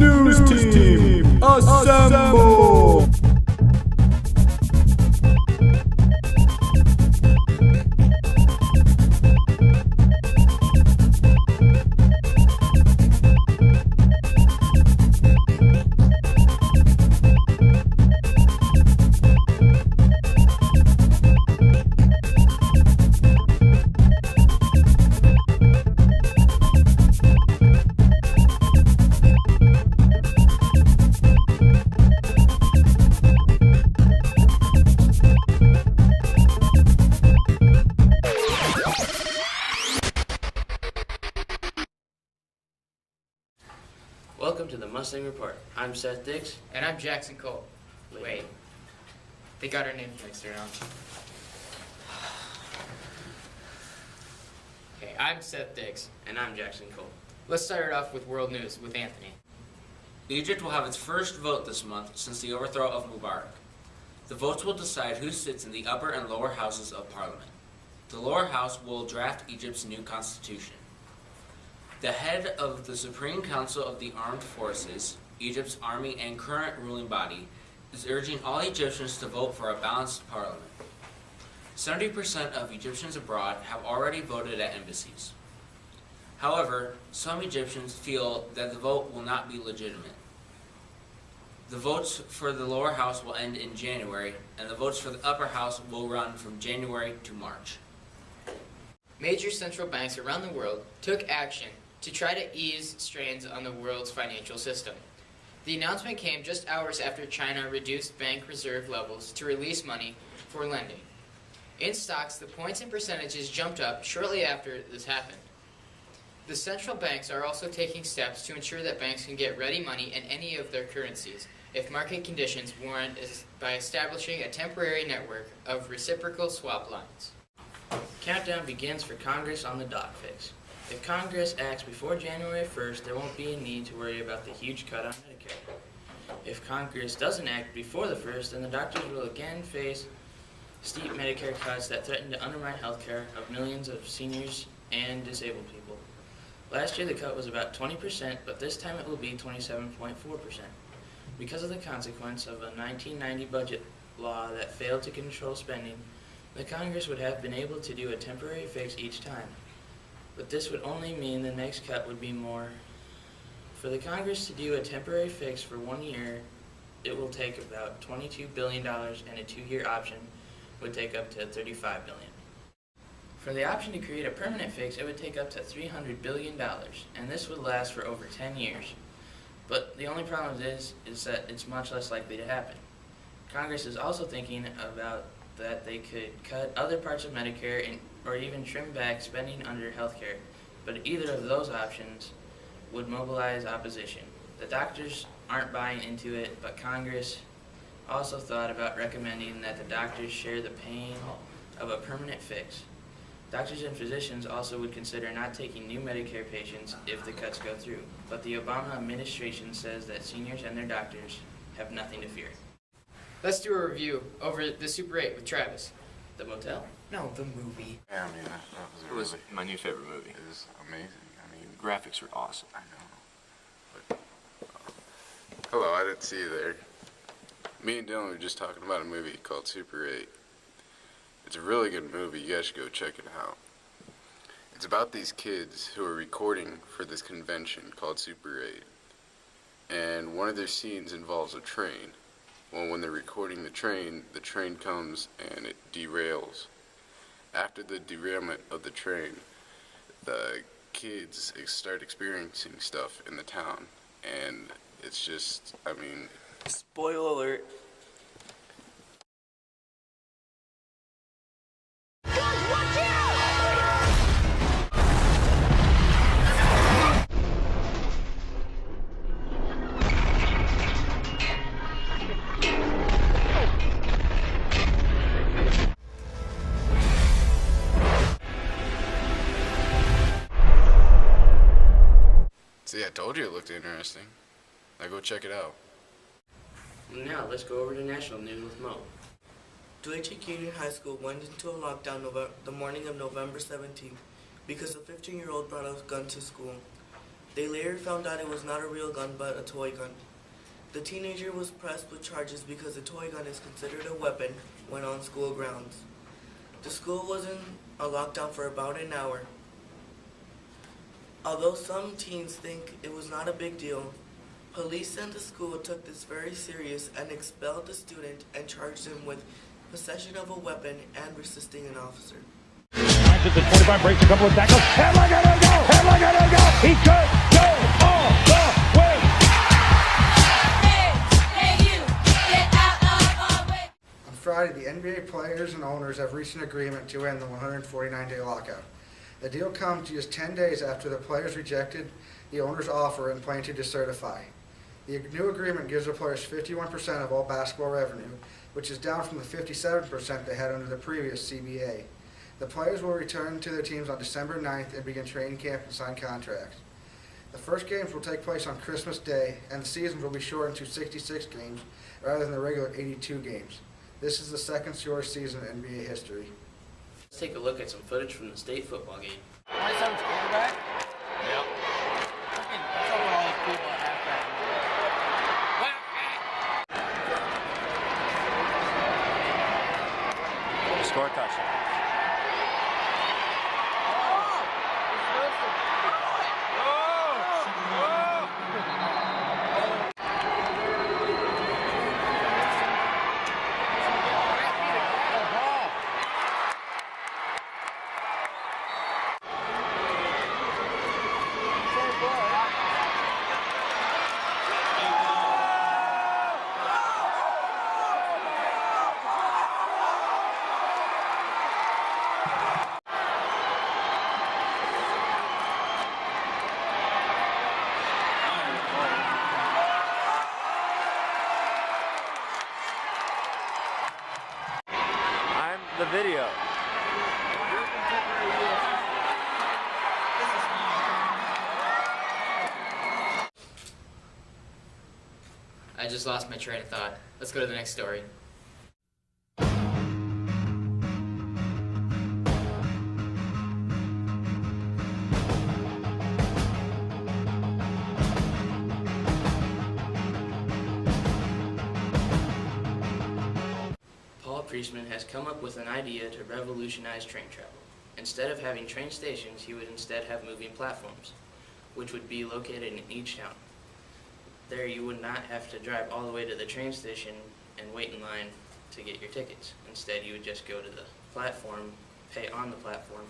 News team, assemble! Welcome to the Mustang Report. I'm Seth Dix. And I'm Jackson Cole. Wait. They got our names mixed around. Okay, I'm Seth Dix. And I'm Jackson Cole. Let's start it off with world news with Anthony. Egypt will have its first vote this month since the overthrow of Mubarak. The votes will decide who sits in the upper and lower houses of parliament. The lower house will draft Egypt's new constitution. The head of the Supreme Council of the Armed Forces, Egypt's army and current ruling body, is urging all Egyptians to vote for a balanced parliament. 70% of Egyptians abroad have already voted at embassies. However, some Egyptians feel that the vote will not be legitimate. The votes for the lower house will end in January, and the votes for the upper house will run from January to March. Major central banks around the world took action to try to ease strains on the world's financial system. The announcement came just hours after China reduced bank reserve levels to release money for lending. In stocks, the points and percentages jumped up shortly after this happened. The central banks are also taking steps to ensure that banks can get ready money in any of their currencies if market conditions warrant, by establishing a temporary network of reciprocal swap lines. Countdown begins for Congress on the doc fix. If Congress acts before January 1st, there won't be a need to worry about the huge cut on Medicare. If Congress doesn't act before the 1st, then the doctors will again face steep Medicare cuts that threaten to undermine health care of millions of seniors and disabled people. Last year the cut was about 20%, but this time it will be 27.4%. Because of the consequence of a 1990 budget law that failed to control spending, the Congress would have been able to do a temporary fix each time. But this would only mean the next cut would be more. For the Congress to do a temporary fix for 1 year, it will take about $22 billion, and a 2-year option would take up to $35 billion. For the option to create a permanent fix, it would take up to $300 billion, and this would last for over 10 years. But the only problem is that it's much less likely to happen. Congress is also thinking about that they could cut other parts of Medicare or even trim back spending under health care, but either of those options would mobilize opposition. The doctors aren't buying into it, but Congress also thought about recommending that the doctors share the pain of a permanent fix. Doctors and physicians also would consider not taking new Medicare patients if the cuts go through, but the Obama administration says that seniors and their doctors have nothing to fear. Let's do a review over the Super 8 with Travis. The motel? No, the movie. Yeah, I mean, that It was my new favorite movie. it was amazing. I mean, Graphics were awesome. I know. But, hello, I didn't see you there. Me and Dylan were just talking about a movie called Super 8. It's a really good movie. You guys should go check it out. It's about these kids who are recording for this convention called Super 8. And one of their scenes involves a train. Well, when they're recording the train comes and it derails. After the derailment of the train, the kids start experiencing stuff in the town. And it's just, I mean... Spoiler alert. See, I told you it looked interesting. Now go check it out. Now let's go over to national news with Mo. Deutsche Union High School went into a lockdown the morning of November 17th because a 15-year-old brought a gun to school. They later found out it was not a real gun but a toy gun. The teenager was pressed with charges because a toy gun is considered a weapon when on school grounds. The school was in a lockdown for about an hour. Although some teens think it was not a big deal, police and the school took this very serious and expelled the student and charged him with possession of a weapon and resisting an officer. At the 25, breaks a couple of tackles. Headlock and a go! Headlock and a go! He could go all the way! On Friday, the NBA players and owners have reached an agreement to end the 149-day lockout. The deal comes just 10 days after the players rejected the owner's offer and plan to decertify. The new agreement gives the players 51% of all basketball revenue, which is down from the 57% they had under the previous CBA. The players will return to their teams on December 9th and begin training camp and sign contracts. The first games will take place on Christmas Day, and the season will be shortened to 66 games rather than the regular 82 games. This is the second shortest season in NBA history. Let's take a look at some footage from the state football game. 27's quarterback? Yep. What's over all those people at halftime? Score a touchdown. The video. I just lost my train of thought. Let's go to the next story. Priestman has come up with an idea to revolutionize train travel. Instead of having train stations, he would instead have moving platforms, which would be located in each town. There you would not have to drive all the way to the train station and wait in line to get your tickets. Instead, you would just go to the platform, pay on the platform,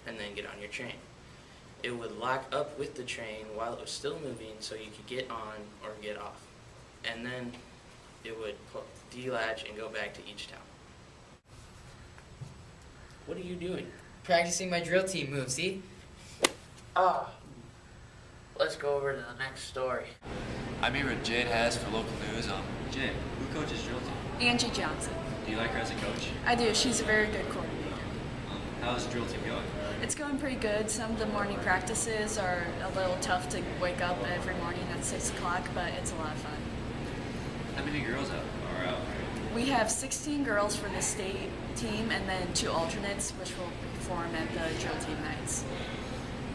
and then get on your train. It would lock up with the train while it was still moving so you could get on or get off. And then it would delatch and go back to each town. What are you doing? Practicing my drill team move, see? Let's go over to the next story. I'm here with Jade Hess for local news. Jade, who coaches drill team? Angie Johnson. Do you like her as a coach? I do. She's a very good coordinator. How's the drill team going? It's going pretty good. Some of the morning practices are a little tough to wake up every morning at 6 o'clock, but it's a lot of fun. How many girls are out? We have 16 girls for the state team and then 2 alternates, which will perform at the drill team nights.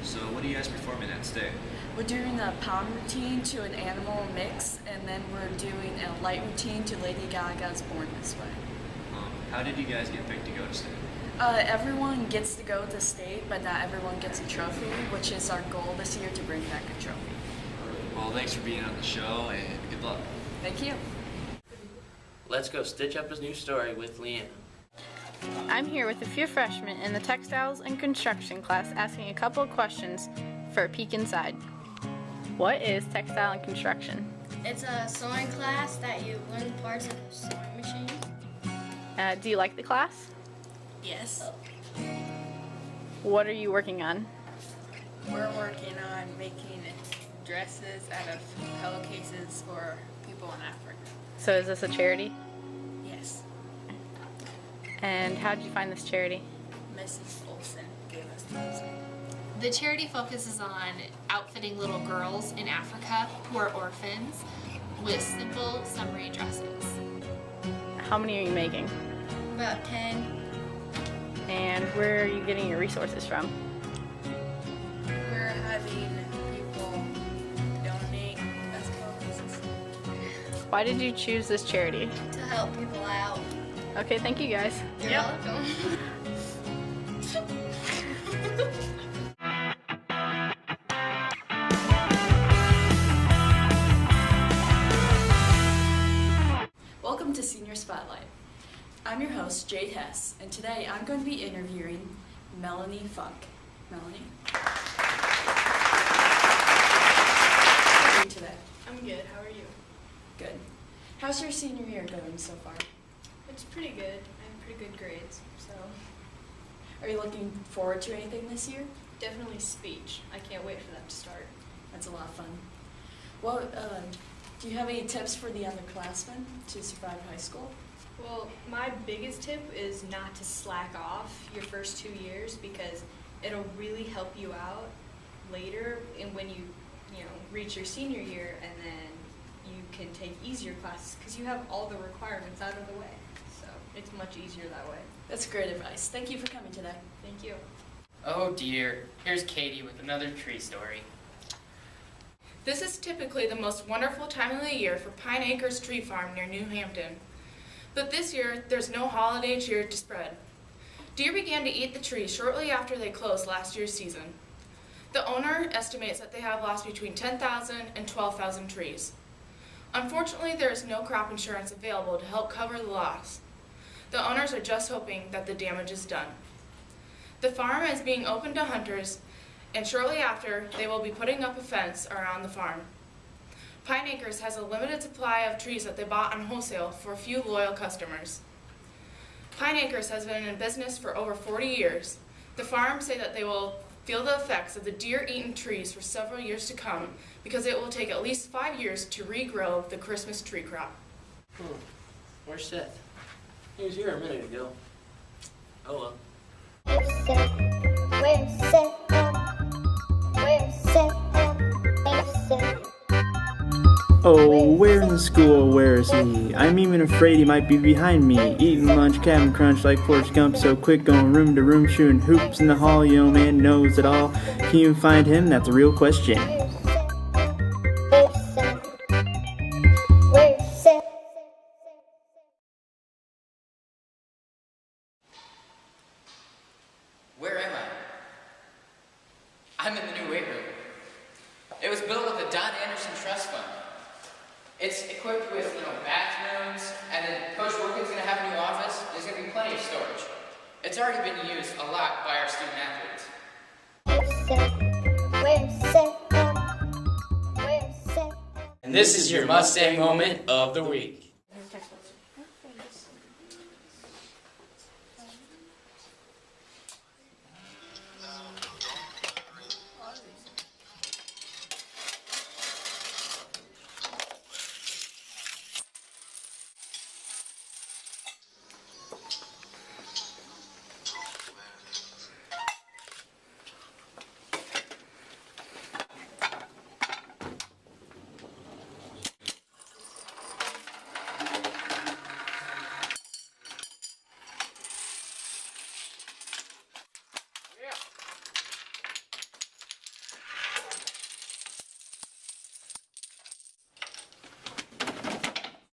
So what do you guys perform in that state? We're doing a pound routine to an animal mix, and then we're doing a light routine to Lady Gaga's Born This Way. How did you guys get picked to go to state? Everyone gets to go to state, but not everyone gets a trophy, which is our goal this year, to bring back a trophy. Well, thanks for being on the show, and good luck. Thank you. Let's go stitch up his new story with Leanna. I'm here with a few freshmen in the textiles and construction class asking a couple of questions for a peek inside. What is textile and construction? It's a sewing class that you learn the parts of the sewing machine. Do you like the class? Yes. What are you working on? We're working on making dresses out of pillowcases for people in Africa. So is this a charity? Yes. And how did you find this charity? Mrs. Olson gave us those. The charity focuses on outfitting little girls in Africa who are orphans with simple summery dresses. How many are you making? About 10. And where are you getting your resources from? We're having people Why did you choose this charity? To help people out. Okay, thank you guys. You're welcome. Welcome to Senior Spotlight. I'm your host, Jade Hess, and today I'm going to be interviewing Melanie Funk. Melanie? How are you today? I'm good. How are you? Good. How's your senior year going so far? It's pretty good. I have pretty good grades, so. Are you looking forward to anything this year? Definitely speech. I can't wait for that to start. That's a lot of fun. Well, do you have any tips for the underclassmen to survive high school? Well, my biggest tip is not to slack off your first 2 years because it'll really help you out later and when you reach your senior year, and then you can take easier classes because you have all the requirements out of the way. So it's much easier that way. That's great advice. Thank you for coming today. Thank you. Oh dear, here's Katie with another tree story. This is typically the most wonderful time of the year for Pine Acres Tree Farm near New Hampton. But this year, there's no holiday cheer to spread. Deer began to eat the tree shortly after they closed last year's season. The owner estimates that they have lost between 10,000 and 12,000 trees. Unfortunately, there is no crop insurance available to help cover the loss. The owners are just hoping that the damage is done. The farm is being opened to hunters, and shortly after, they will be putting up a fence around the farm. Pine Acres has a limited supply of trees that they bought on wholesale for a few loyal customers. Pine Acres has been in business for over 40 years. The farms say that they will feel the effects of the deer-eaten trees for several years to come because it will take at least 5 years to regrow the Christmas tree crop. Where's Seth? He was here a minute ago. Oh well. Oh, where in the school, where is he? I'm even afraid he might be behind me. Eating lunch, Captain Crunch like Forrest Gump, so quick going room to room, shooting hoops in the hall. Yo, man knows it all. Can you find him? That's a real question. Where am I? I'm in the new weight room. It was built with the Don Anderson Trust Fund. It's equipped with, bathrooms, and then Coach Workman's going to have a new office. There's going to be plenty of storage. It's already been used a lot by our student athletes. And this is your Mustang moment of the week.